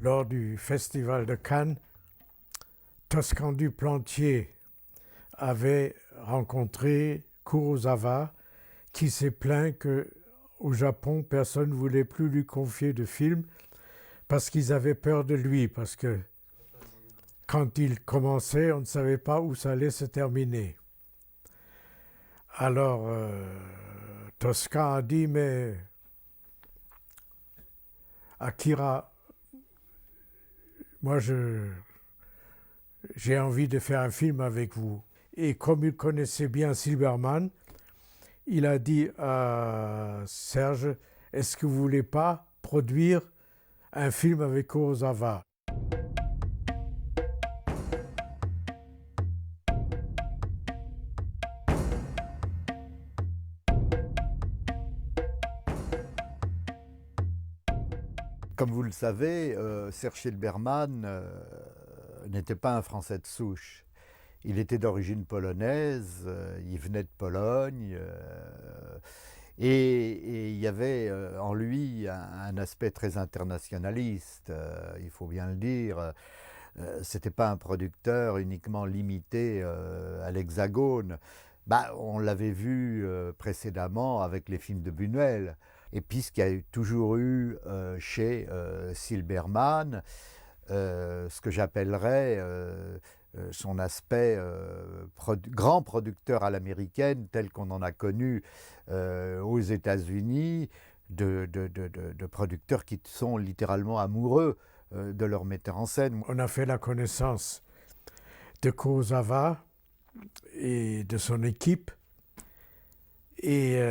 lors du Festival de Cannes, Toscan du Plantier avait rencontré Kurosawa qui s'est plaint qu'au Japon, personne ne voulait plus lui confier de films parce qu'ils avaient peur de lui, parce que quand il commençait, on ne savait pas où ça allait se terminer. Alors, Toscan a dit, mais Akira, moi j'ai envie de faire un film avec vous. Et comme il connaissait bien Silberman, il a dit à Serge, est-ce que vous ne voulez pas produire un film avec Kurosawa? Comme vous le savez, Serge Silberman n'était pas un Français de souche. Il était d'origine polonaise, il venait de Pologne, et il y avait en lui un aspect très internationaliste, il faut bien le dire. C'était pas un producteur uniquement limité à l'Hexagone. Bah, on l'avait vu précédemment avec les films de Buñuel. Et puis ce qu'il y a toujours eu chez Silberman, ce que j'appellerais son aspect grand producteur à l'américaine, tel qu'on en a connu aux États-Unis, de producteurs qui sont littéralement amoureux de leur metteur en scène. On a fait la connaissance de Kurosawa et de son équipe. Et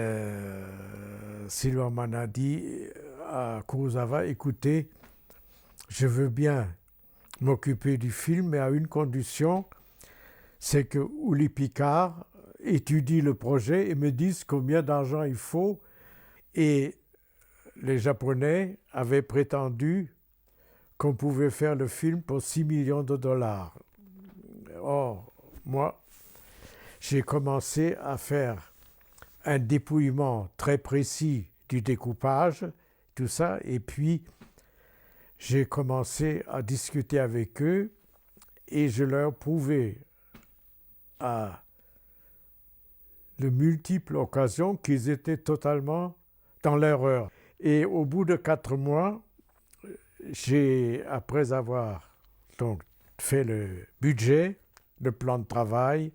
Silberman a dit à Kurosawa, écoutez, je veux bien m'occuper du film, mais à une condition, c'est que Uli Picard étudie le projet et me dise combien d'argent il faut. Et les Japonais avaient prétendu qu'on pouvait faire le film pour 6 millions de dollars. Or, moi, j'ai commencé à faire un dépouillement très précis du découpage, tout ça, et puis j'ai commencé à discuter avec eux et je leur prouvais à de multiples occasions qu'ils étaient totalement dans l'erreur. Et au bout de 4 mois, après avoir donc fait le budget, le plan de travail,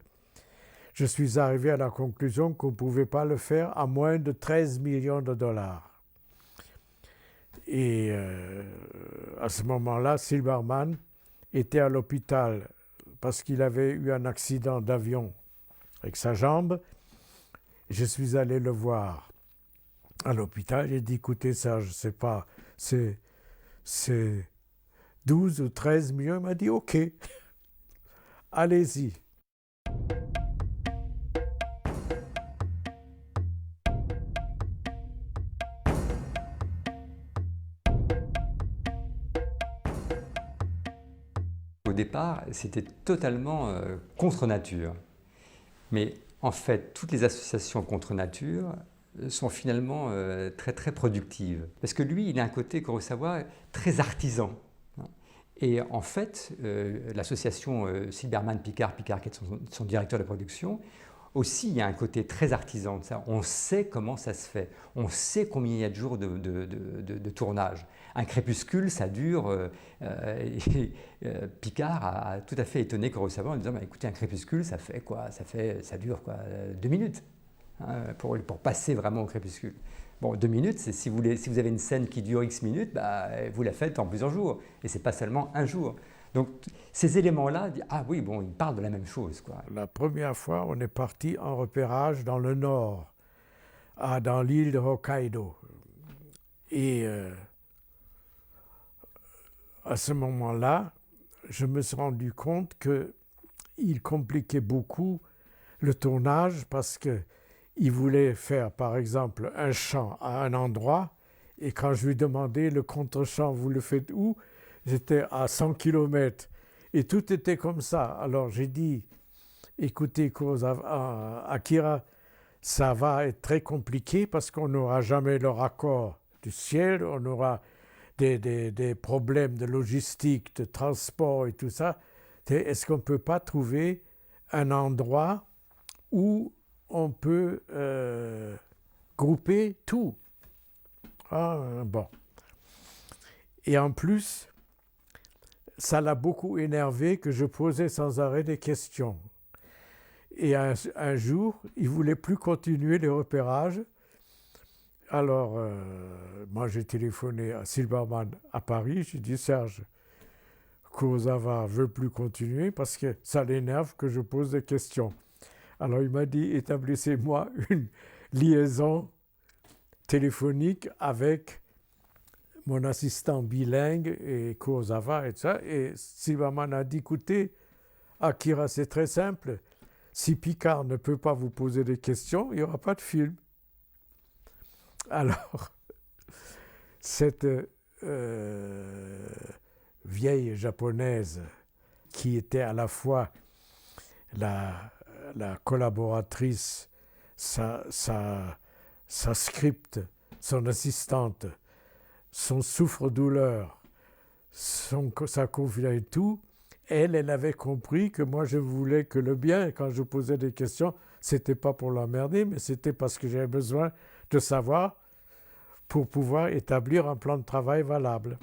je suis arrivé à la conclusion qu'on ne pouvait pas le faire à moins de 13 millions de dollars. Et à ce moment-là, Silberman était à l'hôpital parce qu'il avait eu un accident d'avion avec sa jambe. Je suis allé le voir à l'hôpital. J'ai dit, écoutez, ça, je ne sais pas, c'est 12 ou 13 millions. Il m'a dit, OK, allez-y. Au départ, c'était totalement contre nature. Mais en fait, toutes les associations contre nature sont finalement très très productives. Parce que lui, il a un côté, Kurosawa, très artisan. Et en fait, l'association Silberman-Picard, Picard qui est son directeur de production, aussi il y a un côté très artisan de ça. On sait comment ça se fait, on sait combien il y a de jours de tournage. Un crépuscule, ça dure. Picard a tout à fait étonné Kurosawa en disant bah, écoutez, un crépuscule, ça fait quoi? Ça dure quoi 2 minutes hein, pour passer vraiment au crépuscule. Bon, 2 minutes, c'est si vous avez une scène qui dure X minutes, bah, vous la faites en plusieurs jours. Et c'est pas seulement un jour. Donc ces éléments-là, ah oui, bon, ils parlent de la même chose, quoi. La première fois, on est parti en repérage dans le nord, dans l'île de Hokkaido. Et à ce moment-là, je me suis rendu compte qu'il compliquait beaucoup le tournage parce qu'il voulait faire, par exemple, un chant à un endroit. Et quand je lui demandais le contre-champ, vous le faites où? J'étais à 100 km. Et tout était comme ça. Alors j'ai dit, écoutez, Akira, ça va être très compliqué parce qu'on n'aura jamais le raccord du ciel, on aura des problèmes de logistique, de transport et tout ça, est-ce qu'on ne peut pas trouver un endroit où on peut grouper tout? Bon. Et en plus, ça l'a beaucoup énervé que je posais sans arrêt des questions. Et un jour, il ne voulait plus continuer les repérages. Alors, moi, j'ai téléphoné à Silberman à Paris. J'ai dit, Serge, Kurosawa ne veut plus continuer parce que ça l'énerve que je pose des questions. Alors, il m'a dit, établissez-moi une liaison téléphonique avec mon assistant bilingue et Kurosawa et tout ça. Et Silberman a dit, écoutez, Akira, c'est très simple. Si Picard ne peut pas vous poser des questions, il n'y aura pas de film. Alors, cette vieille japonaise qui était à la fois la collaboratrice, sa script, son assistante, son souffre-douleur, sa confidente et tout, elle avait compris que moi je voulais que le bien. Et quand je posais des questions, c'était pas pour l'emmerder, mais c'était parce que j'avais besoin de savoir pour pouvoir établir un plan de travail valable.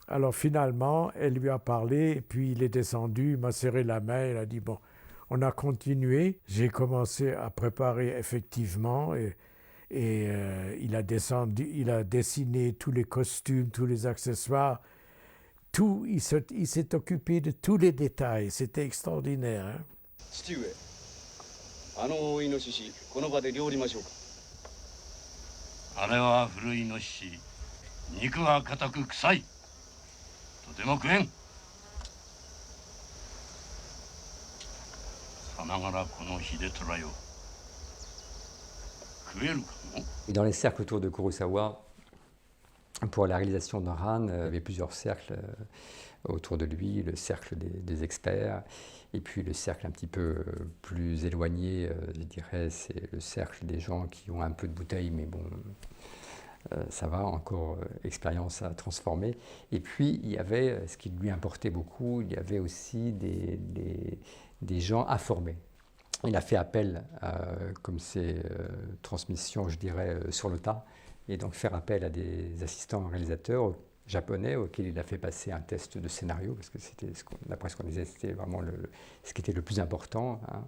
Alors finalement, elle lui a parlé, et puis il est descendu, il m'a serré la main, il a dit bon, on a continué. J'ai commencé à préparer effectivement, et il a dessiné tous les costumes, tous les accessoires, tout, il s'est occupé de tous les détails, c'était extraordinaire. Hein? 父上、あのイノシシ、この場で料理ましょうか。あれは古いイノシシ、肉が硬く臭い。とても食えん。さながらこの秀虎よ。食えるかの？ Et dans les cercles autour de Kurosawa, pour la réalisation de Han, il y avait plusieurs cercles autour de lui, le cercle des experts, et puis le cercle un petit peu plus éloigné, je dirais, c'est le cercle des gens qui ont un peu de bouteille, mais bon, ça va, encore expérience à transformer. Et puis il y avait, ce qui lui importait beaucoup, il y avait aussi des gens à former. Il a fait appel, comme ces transmissions, je dirais, sur le tas, et donc faire appel à des assistants réalisateurs japonais auxquels il a fait passer un test de scénario, parce que c'était, d'après ce qu'on disait, c'était vraiment ce qui était le plus important. Hein.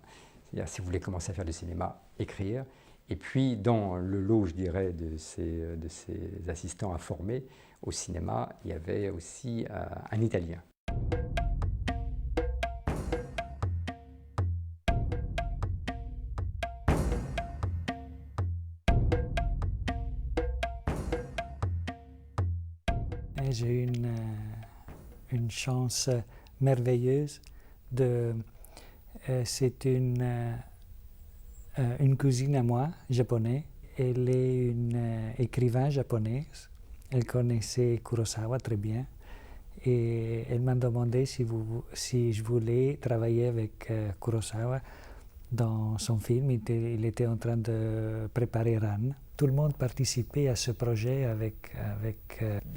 C'est-à-dire, si vous voulez commencer à faire du cinéma, écrire. Et puis, dans le lot, je dirais, de ces assistants à former au cinéma, il y avait aussi un Italien. J'ai eu une chance merveilleuse c'est une cousine à moi, japonaise. Elle est une écrivain japonaise. Elle connaissait Kurosawa très bien. Et elle m'a demandé si je voulais travailler avec Kurosawa dans son film. Il était en train de préparer Ran. Tout le monde participait à ce projet avec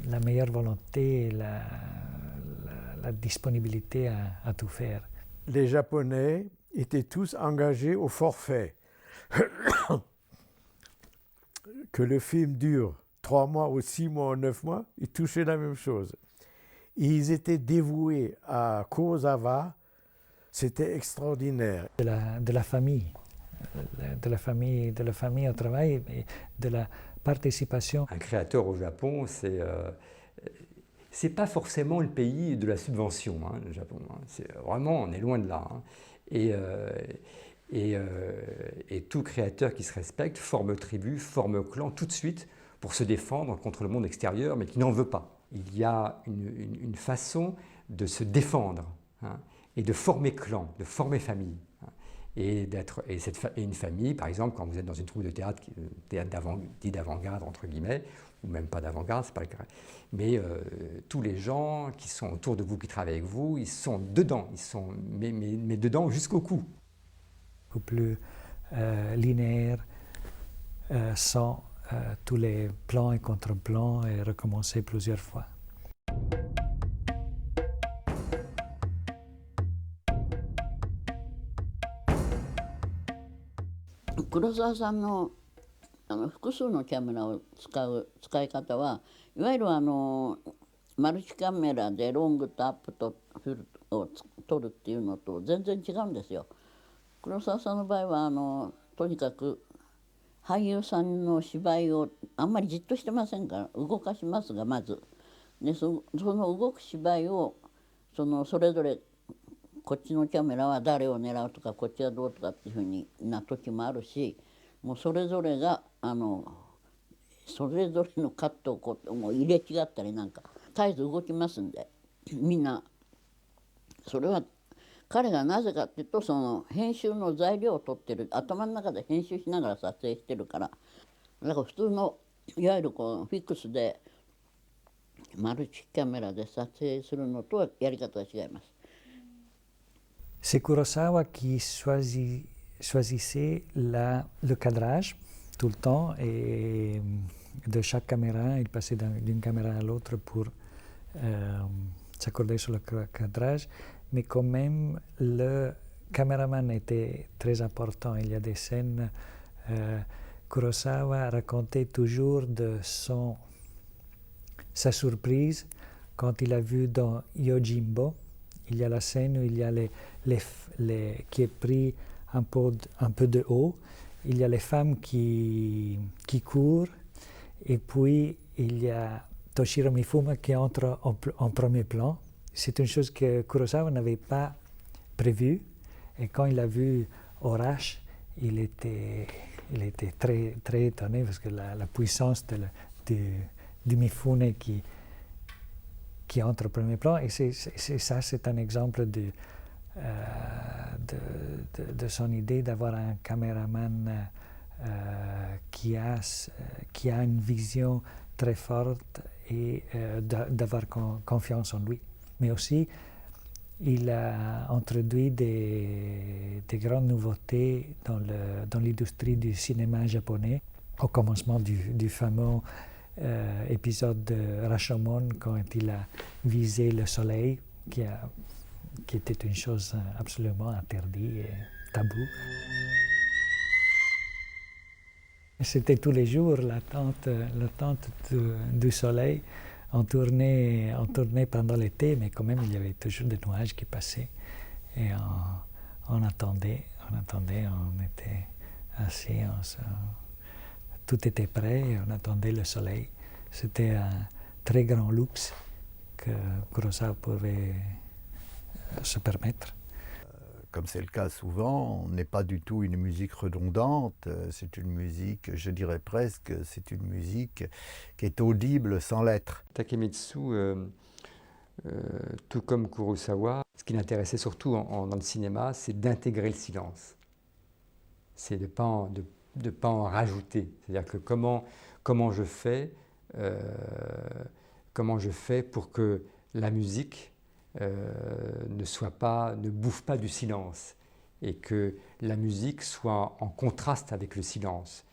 la meilleure volonté et la disponibilité à tout faire. Les Japonais étaient tous engagés au forfait. Que le film dure 3 mois ou 6 mois ou 9 mois, ils touchaient la même chose. Ils étaient dévoués à Kurosawa, c'était extraordinaire. De la famille au travail et de la participation. Un créateur au Japon, c'est pas forcément le pays de la subvention, hein, le Japon. Hein. C'est vraiment, on est loin de là. Hein. Et tout créateur qui se respecte forme tribu, forme clan tout de suite pour se défendre contre le monde extérieur, mais qui n'en veut pas. Il y a une façon de se défendre, hein, et de former clan, de former famille. Hein, et une famille, par exemple, quand vous êtes dans une troupe de théâtre dit d'avant-garde, entre guillemets, ou même pas d'avant-garde, c'est pas le cas. Mais tous les gens qui sont autour de vous, qui travaillent avec vous, ils sont dedans, mais dedans jusqu'au cou. Beaucoup plus linéaire, sans tous les plans et contre-plans et recommencer plusieurs fois. 黒沢さんの複数のキャメラを使い方はいわゆるマルチカメラでロングとアップとフルを撮るっていうのと全然違うんですよ。黒沢さんの場合はとにかく俳優さんの芝居をあんまりじっとしてませんから動かしますがまずでその動く芝居をそれぞれこっちのキャメラは誰を狙うとかこっちはどうとかっていうふうにな時もあるしもうそれぞれがそれぞれのカットをもう入れ違ったりなんか絶えず動きますんでみんなそれは彼がなぜかっていうと編集の材料を取ってる頭の中で編集しながら撮影してるからだから普通のいわゆるフィックスでマルチキャメラで撮影するのとはやり方が違います。C'est Kurosawa qui choisissait le cadrage tout le temps et de chaque caméra, il passait d'une caméra à l'autre pour s'accorder sur le cadrage, mais quand même le caméraman était très important. Il y a des scènes, Kurosawa racontait toujours de sa surprise quand il a vu dans Yojimbo, il y a la scène où il y a qui est pris un peu de haut, il y a les femmes qui courent et puis il y a Toshiro Mifune qui entre en premier plan. C'est une chose que Kurosawa n'avait pas prévue et quand il a vu Orache, il était très, très étonné parce que la puissance du Mifune qui entre au premier plan et c'est un exemple de son idée d'avoir un caméraman qui a une vision très forte et d'avoir confiance en lui. Mais aussi, il a introduit des grandes nouveautés dans l'industrie du cinéma japonais. Au commencement du fameux épisode de Rashomon, quand il a visé le soleil, qui était une chose absolument interdite et taboue. C'était tous les jours l'attente du soleil. On tournait pendant l'été, mais quand même il y avait toujours des nuages qui passaient. Et on attendait, on était assis, tout était prêt et on attendait le soleil. C'était un très grand luxe que Kurosawa pouvait se permettre. Comme c'est le cas souvent, on n'est pas du tout une musique redondante, c'est une musique, je dirais presque, c'est une musique qui est audible sans l'être. Takemitsu, tout comme Kurosawa, ce qui l'intéressait surtout dans le cinéma, c'est d'intégrer le silence. C'est de ne pas en rajouter. C'est-à-dire que comment je fais pour que la musique ne bouffe pas du silence et que la musique soit en contraste avec le silence.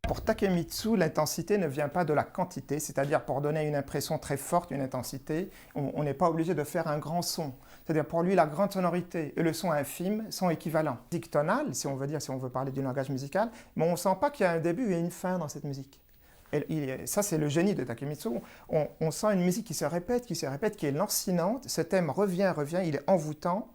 Pour Takemitsu, l'intensité ne vient pas de la quantité, c'est-à-dire pour donner une impression très forte, une intensité, on n'est pas obligé de faire un grand son. C'est-à-dire pour lui, la grande sonorité et le son infime sont équivalents. Musique tonale, si on veut parler du langage musical, mais on ne sent pas qu'il y a un début et une fin dans cette musique. Ça, c'est le génie de Takemitsu. On sent une musique qui se répète, qui est lancinante. Ce thème revient, il est envoûtant,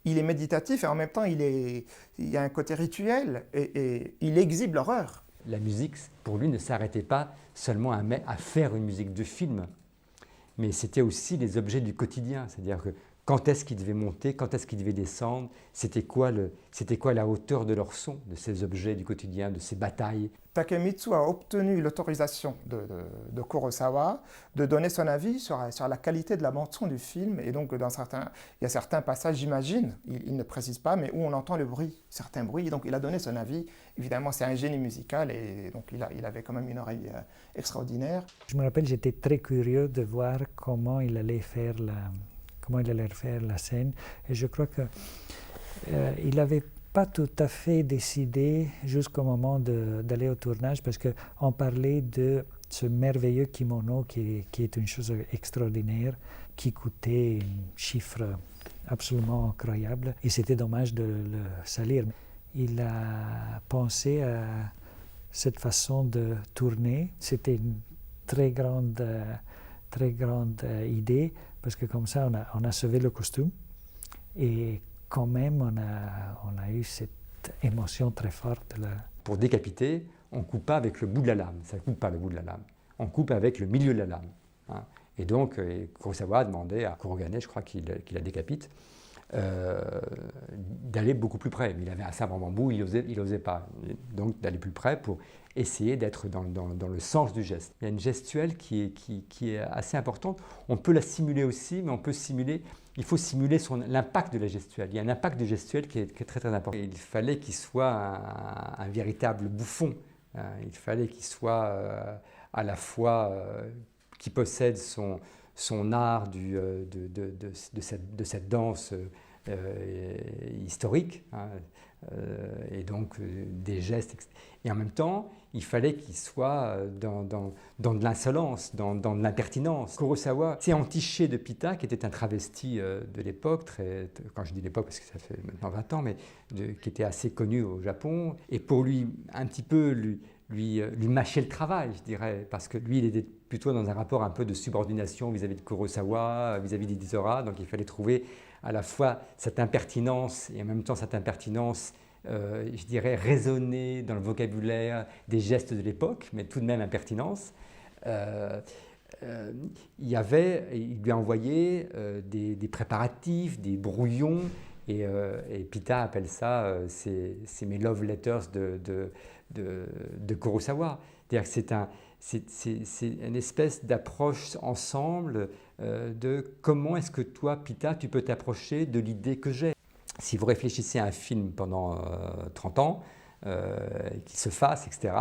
il est méditatif et en même temps, il y a un côté rituel et il exhibe l'horreur. La musique, pour lui, ne s'arrêtait pas seulement à faire une musique de film, mais c'était aussi les objets du quotidien. C'est-à-dire que quand est-ce qu'ils devaient monter, quand est-ce qu'ils devaient descendre, c'était quoi la hauteur de leur son, de ces objets du quotidien, de ces batailles. Takemitsu a obtenu l'autorisation de Kurosawa de donner son avis sur la qualité de la bande-son du film. Et donc, il y a certains passages, j'imagine, il ne précise pas, mais où on entend le bruit, certains bruits. Donc, il a donné son avis. Évidemment, c'est un génie musical et donc il avait quand même une oreille extraordinaire. Je me rappelle, j'étais très curieux de voir comment il allait faire la scène. Et je crois qu'il n'avait pas tout à fait décidé jusqu'au moment d'aller au tournage, parce qu'on parlait de ce merveilleux kimono qui est une chose extraordinaire, qui coûtait un chiffre absolument incroyable. Et c'était dommage de le salir. Il a pensé à cette façon de tourner. C'était une très grande idée, parce que comme ça, on a sauvé le costume. Et quand même, on a eu cette émotion très forte. Là. Pour décapiter, on ne coupe pas avec le bout de la lame. Ça ne coupe pas le bout de la lame. On coupe avec le milieu de la lame. Hein. Et donc, Kurosawa a demandé à Kurogane, je crois qu'il la décapite, d'aller beaucoup plus près. Mais il avait un sabre en bambou, il n'osait pas. Donc, d'aller plus près pour essayer d'être dans le sens du geste. Il y a une gestuelle qui est assez importante. On peut la simuler aussi, mais il faut simuler l'impact de la gestuelle. Il y a un impact de gestuelle qui est très très important. Il fallait qu'il soit un véritable bouffon. Il fallait qu'il soit à la fois qui possède son art de cette danse historique, hein, et donc des gestes. Et en même temps, il fallait qu'il soit dans de l'insolence, dans de l'impertinence. Kurosawa s'est entiché de Pita, qui était un travesti de l'époque, quand je dis l'époque parce que ça fait maintenant 20 ans, mais qui était assez connu au Japon, et pour lui, un petit peu, lui mâcher le travail, je dirais, parce que lui, il était plutôt dans un rapport un peu de subordination vis-à-vis de Kurosawa, vis-à-vis d'Idizora, donc il fallait trouver à la fois cette impertinence et en même temps cette impertinence, je dirais, raisonnée dans le vocabulaire des gestes de l'époque, mais tout de même impertinence. Il lui a envoyé des préparatifs, des brouillons, et Pita appelle ça c'est mes love letters de Kurosawa. C'est-à-dire que c'est une espèce d'approche ensemble de comment est-ce que toi, Pita, tu peux t'approcher de l'idée que j'ai. Si vous réfléchissez à un film pendant 30 ans, qu'il se fasse, etc.,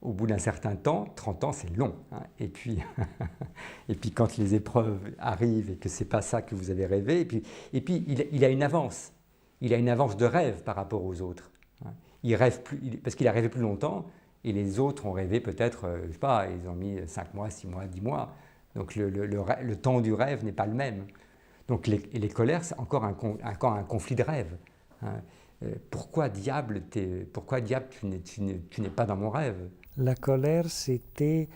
au bout d'un certain temps, 30 ans, c'est long. Hein, et puis quand les épreuves arrivent et que ce n'est pas ça que vous avez rêvé, et puis il a une avance. Il a une avance de rêve par rapport aux autres. Hein. Il rêve plus, parce qu'il a rêvé plus longtemps, et les autres ont rêvé peut-être, je ne sais pas, ils ont mis 5 mois, 6 mois, 10 mois. Donc le temps du rêve n'est pas le même. Donc les colères, c'est encore un conflit de rêve. Hein. Pourquoi diable tu n'es pas dans mon rêve? La colère, c'était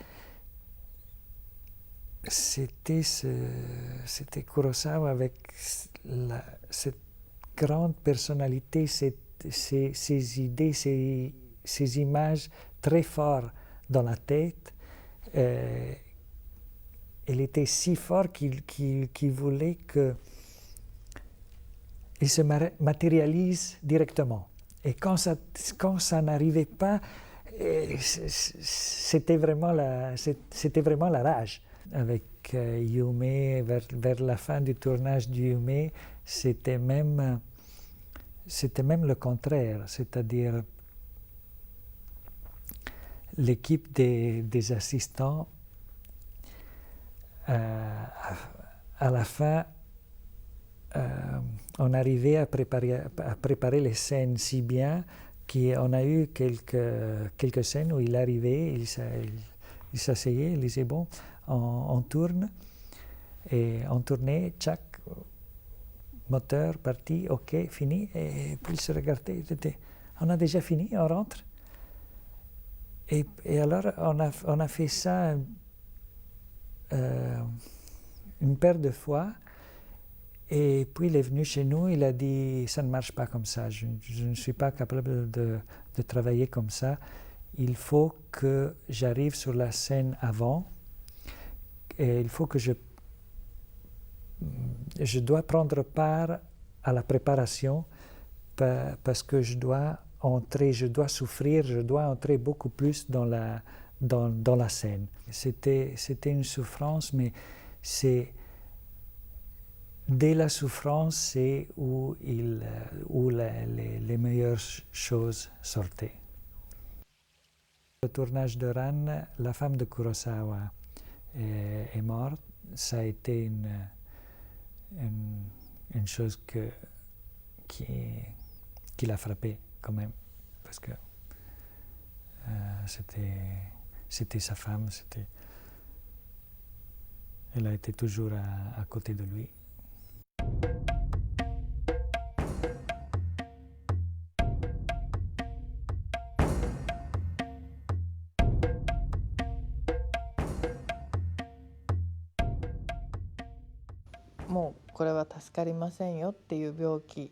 Kurosawa avec cette grande personnalité, ces idées, ces images très fortes dans la tête. Elle était si fort qu'il voulait qu'il se matérialise directement. Et quand ça n'arrivait pas, c'était vraiment la rage. Avec Yume, vers la fin du tournage du Yume, c'était même le contraire, c'est-à-dire l'équipe des assistants, à la fin, on arrivait à préparer les scènes si bien qu'on a eu quelques scènes où il arrivait, il s'asseyait, il disait bon, on tourne, et on tournait, tchac, moteur, parti, ok, fini, et puis il se regardait, il disait on a déjà fini, on rentre. Et alors on a fait ça une paire de fois, et puis il est venu chez nous, il a dit ça ne marche pas comme ça, je ne suis pas capable de travailler comme ça, il faut que j'arrive sur la scène avant, et il faut que je je dois prendre part à la préparation parce que je dois entrer, je dois souffrir, je dois entrer beaucoup plus dans la scène. C'était une souffrance, mais dès la souffrance, c'est où les meilleures choses sortaient. Le tournage de Ran, la femme de Kurosawa est morte. Ça a été une chose qui l'a frappé quand même, parce que c'était sa femme, elle a été toujours à côté de lui.もうこれは助かりませんよっていう病気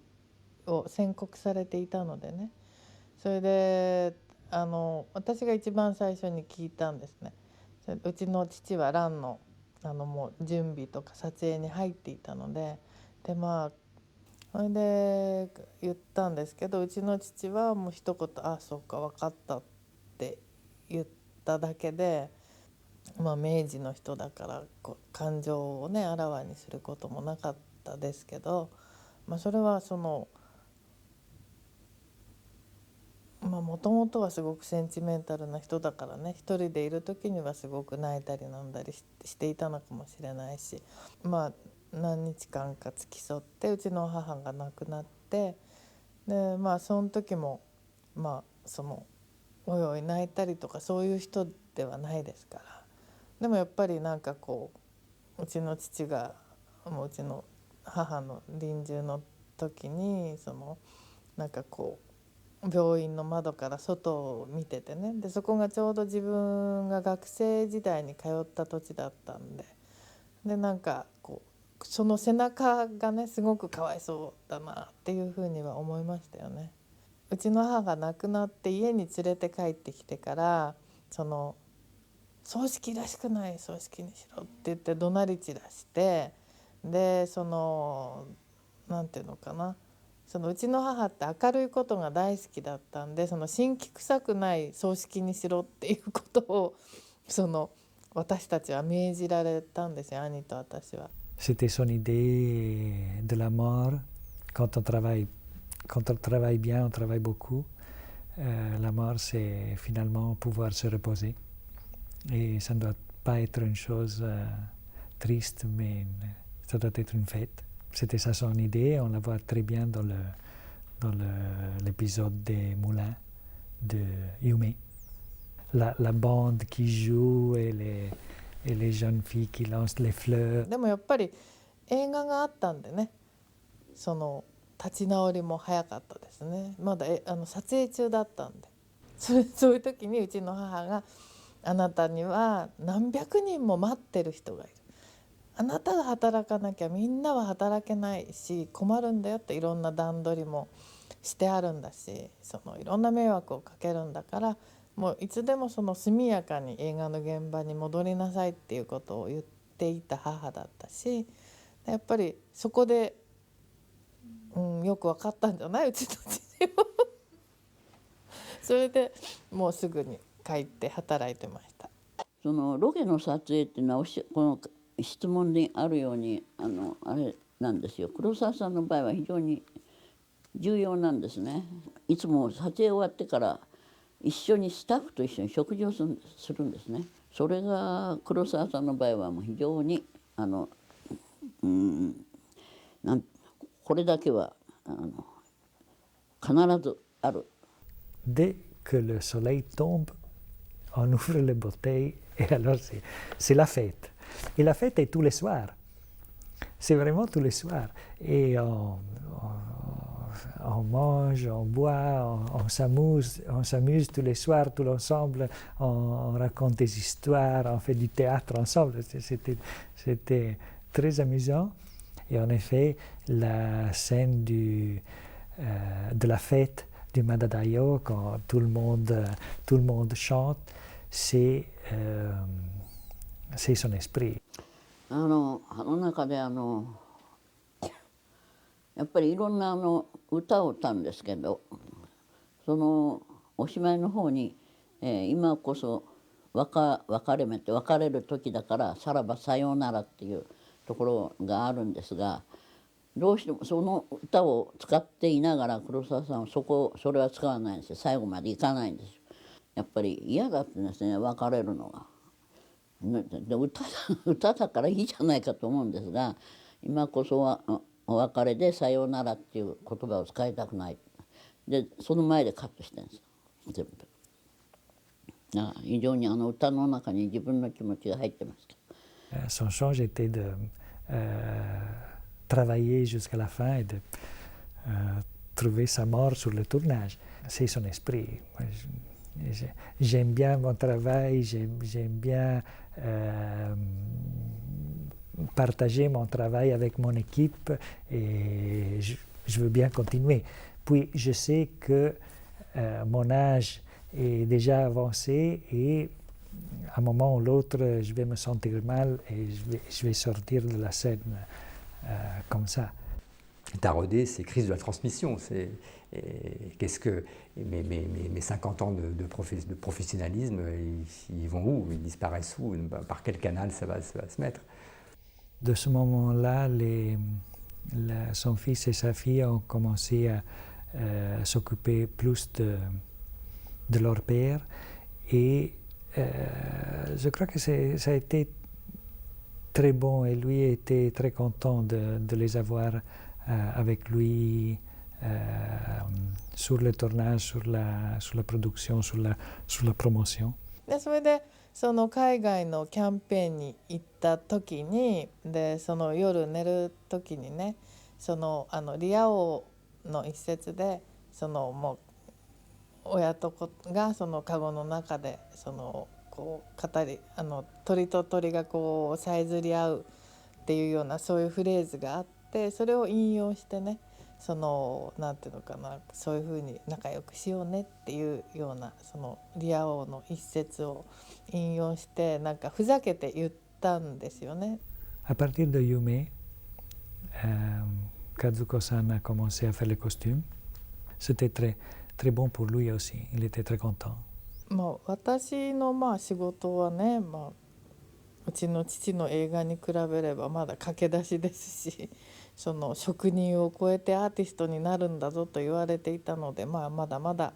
を宣告されていたのでね、それで私が一番最初に聞いたんですね。うちの父はランのもう準備とか撮影に入っていたので、それで言ったんですけど、うちの父はもう一言「あ、そうか分かった」って言っただけで、明治の人だから感情をねあらわにすることもなかったですけど、それはもともとはすごくセンチメンタルな人だからね、一人でいる時にはすごく泣いたり飲んだりしていたのかもしれないし、何日間か付き添ってうちの母が亡くなって、でその時もおいおい泣いたりとかそういう人ではないですから。でもやっぱりなんかうちの父がうちの母の臨終の時になんか病院の窓から外を見ててね、でそこがちょうど自分が学生時代に通った土地だったんで、なんかその背中がねすごくかわいそうだなっていうふうには思いましたよね。うちの母が亡くなって家に連れて帰ってきてから、葬式らしくない葬式にしろって言って怒鳴り散らして、でなんていうのかな、うちの母って明るいことが大好きだったんで、辛気臭くない葬式にしろっていうことを私たちは命じられたんですよ、兄と私は。C'était son idée de la mort. Quand on travaille bien, on travaille beaucoup. La mort, c'est finalement pouvoir se reposer. Et ça ne doit pas être une chose triste, mais ça doit être une fête. C'était ça son idée, on la voit très bien dans l'épisode des Moulins de Yume. La bande qui joue et les jeunes filles qui lancent les fleurs. でもやっぱり映画があったんでね、立ち直りも早かったですね。まだ撮影中だったんで、そういう時にうちの母があなたには何百人も待ってる人がいる。あなたが働かなきゃみんなは働けないし困るんだよっていろんな段取りもしてあるんだし、いろんな迷惑をかけるんだから、もういつでも速やかに映画の現場に戻りなさいっていうことを言っていた母だったし、やっぱりそこで、よく分かったんじゃない、うちの父もそれでもうすぐに帰って働いてました。ロケの撮影っていうのはこの質問にあるようにあれなんですよ。黒沢さんの場合は非常に重要なんですね。いつも撮影終わってから一緒にスタッフと一緒に食事をするんですね。それが黒沢さんの場合はもう非常にこれだけは必ずある。Dès que le soleil tombe, on ouvre les bouteilles et alors c'est la fête. Et la fête est tous les soirs. C'est vraiment tous les soirs. Et on mange, on boit, on s'amuse tous les soirs, tout l'ensemble. On raconte des histoires, on fait du théâtre ensemble. C'était très amusant. Et en effet, la scène de la fête du Madadayo, quand tout le monde chante, c'est son esprit. あの中でやっぱりいろんな歌を歌うんですけど、そのおしまいの方に、今こそ別れ目って別れる時だからさらばさようならっていうところがあるんですが、どうしてもその歌を使っていながら黒沢さんはそれは使わないんですよ。最後までいかないんですよ。やっぱり嫌だってですね、別れるのが。で歌だからいいじゃないかと思うんですが、今こそはお別れでさようならっていう言葉を使いたくない。でその前でカットしてるんですよ、全部。非常に歌の中に自分の気持ちが入ってますけど。Son change était de travailler jusqu'à la fin et de trouver sa mort sur le tournage. C'est son esprit. J'aime bien mon travail, j'aime bien partager mon travail avec mon équipe et je veux bien continuer. Puis je sais que mon âge est déjà avancé et à un moment ou l'autre, je vais me sentir mal et je vais sortir de la scène comme ça. Taraudé, c'est crise de la transmission. Qu'est-ce que mes 50 ans de professionnalisme, ils vont où? Ils disparaissent où? Par quel canal ça va se mettre? De ce moment-là, son fils et sa fille ont commencé à s'occuper plus de leur père et je crois que ça a été très bon et lui était très content de les avoir avec lui sur le tournage, sur la production, sur la promotion. でそれでその海外のキャンペーンに行った時に、でその夜寝る時にね、リア王の一節でもう親と子がそのカゴの中でこう語り鳥と鳥がこうさえずり合うっていうようなそういうフレーズがあって、それを引用してね、なんていうのかな、そういうふうに仲良くしようねっていうようなリア王の一節を引用してなんかふざけて言ったんですよね。À partir de Yume, Kazuko-san a commencé à faire les costumes. C'était très bon pour lui aussi. Il était très content. 私の仕事はね、うちの父の映画に比べればまだ駆け出しですし、職人を超えてアーティストになるんだぞと言われていたので、まだまだ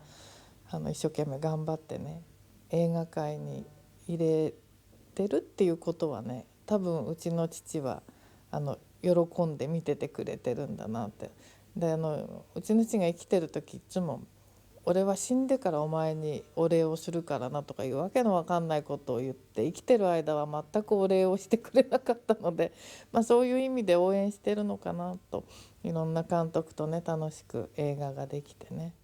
一生懸命頑張ってね、映画界に入れてるっていうことはね、多分うちの父は喜んで見ててくれてるんだなって。でうちの父が生きてる時いつも俺は死んでからお前にお礼をするからなとかいうわけのわかんないことを言って、生きてる間は全くお礼をしてくれなかったので、そういう意味で応援してるのかなと、いろんな監督とね楽しく映画ができてね。